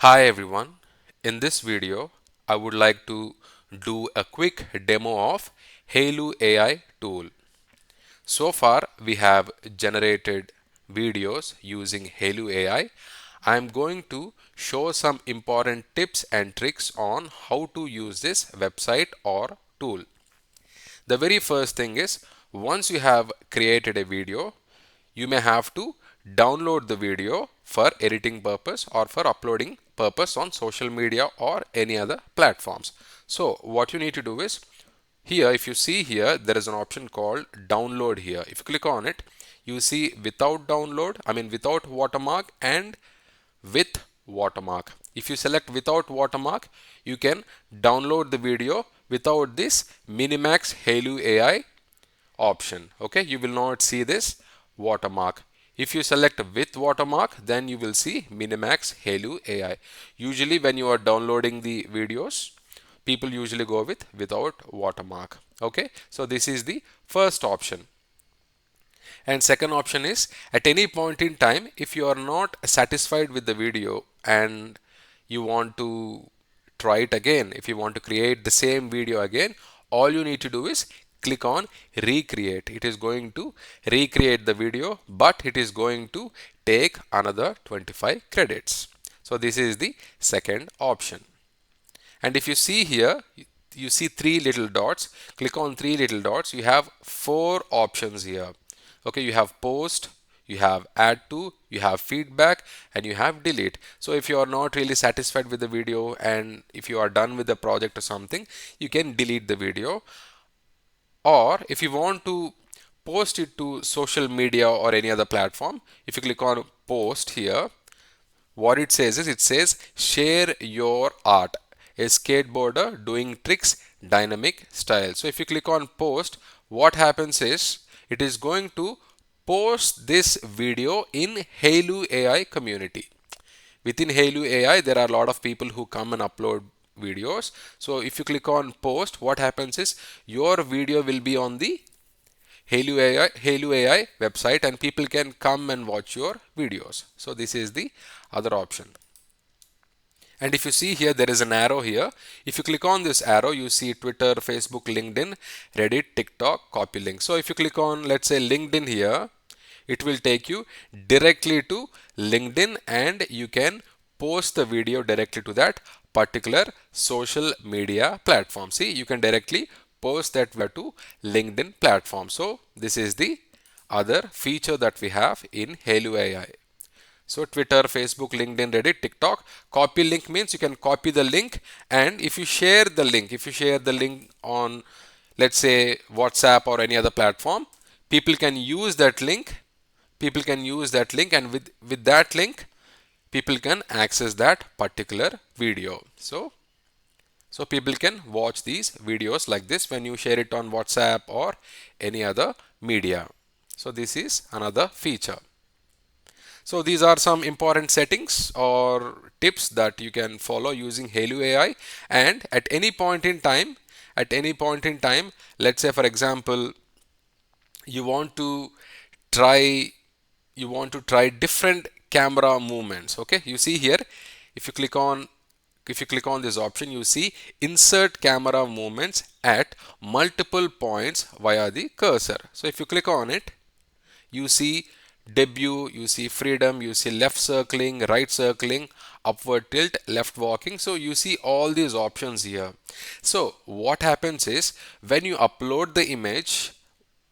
Hi everyone. In this video, I would like to do a quick demo of Hailuo AI tool. So far, we have generated videos using Hailuo AI. I am going to show some important tips and tricks on how to use this website or tool. The very first thing is once you have created a video, you may have to download the video for editing purpose or for uploading purpose on social media or any other platforms. So what you need to do is here, if you see here, there is an option called download here. If you click on it, you see without download, without watermark and with watermark. If you select without watermark, you can download the video without this Minimax Hailuo AI option. Okay, you will not see this watermark. If you select with watermark, then you will see Minimax Hailuo AI. Usually when you are downloading the videos, people usually go with without watermark. Okay, so this is the first option. And second option is at any point in time, if you are not satisfied with the video and you want to try it again, if you want to create the same video again, all you need to do is click on recreate. It is going to recreate the video, but it is going to take another 25 credits. So this is the second option. And if you see here, you see three little dots. Click on three little dots. You have four options here. Okay, you have post, you have add to, you have feedback, and you have delete. So if you are not really satisfied with the video and if you are done with the project or something, you can delete the video. Or if you want to post it to social media or any other platform, if you click on post here, what it says is it says share your art, a skateboarder doing tricks, dynamic style. So if you click on post, what happens is it is going to post this video in Hailuo AI community. Within Hailuo AI, there are a lot of people who come and upload videos. So if you click on post, what happens is your video will be on the Hailuo AI website and people can come and watch your videos. So this is the other option. And if you see here, there is an arrow here. If you click on this arrow, you see Twitter, Facebook, LinkedIn, Reddit, TikTok, copy link. So if you click on, let's say LinkedIn here, it will take you directly to LinkedIn and you can post the video directly to that particular social media platform. See, you can directly post that to LinkedIn platform. So this is the other feature that we have in Hailuo AI. So Twitter, Facebook, LinkedIn, Reddit, TikTok. Copy link means you can copy the link, and if you share the link, on, let's say, WhatsApp or any other platform, people can use that link. People can use that link, and with that link, people can access that particular video. So people can watch these videos like this when you share it on WhatsApp or any other media. So this is another feature. So these are some important settings or tips that you can follow using Hailuo AI. And at any point in time, let's say for example, you want to try different camera movements. Okay, you see here, if you click on this option, you see insert camera movements at multiple points via the cursor. So if you click on it, you see debut, you see freedom, you see left circling, right circling, upward tilt, left walking. So you see all these options here. So what happens is when you upload the image,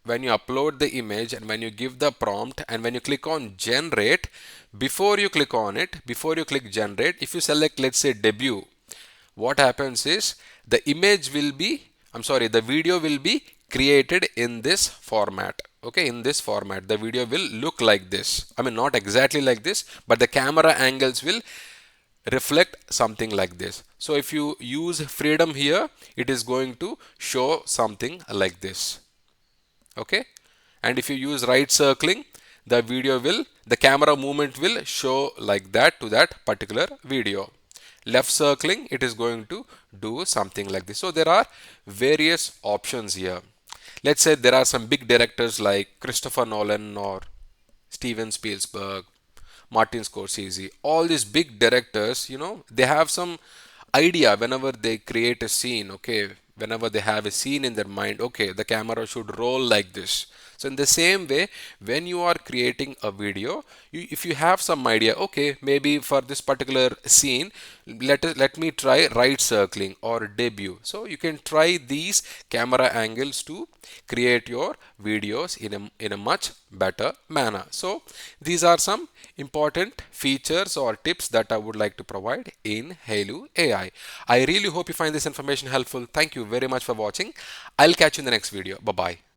and when you give the prompt and when you click on generate, before you click generate, if you select, let's say, debut, what happens is the video will be created in this format. Okay, in this format, the video will look like this. Not exactly like this, but the camera angles will reflect something like this. So if you use freedom here, it is going to show something like this. Okay, and if you use right circling, the camera movement will show like that to that particular video. Left circling, it is going to do something like this. So there are various options here. Let's say there are some big directors like Christopher Nolan or Steven Spielberg, Martin Scorsese, all these big directors, they have some idea whenever they create a scene, okay, whenever they have a scene in their mind, okay, the camera should roll like this. So in the same way, when you are creating a video, if you have some idea, okay, maybe for this particular scene, let me try right circling or debut. So you can try these camera angles to create your videos in a much better manner. So these are some important features or tips that I would like to provide in Hailuo AI. I really hope you find this information helpful. Thank you very much for watching. I'll catch you in the next video. Bye bye.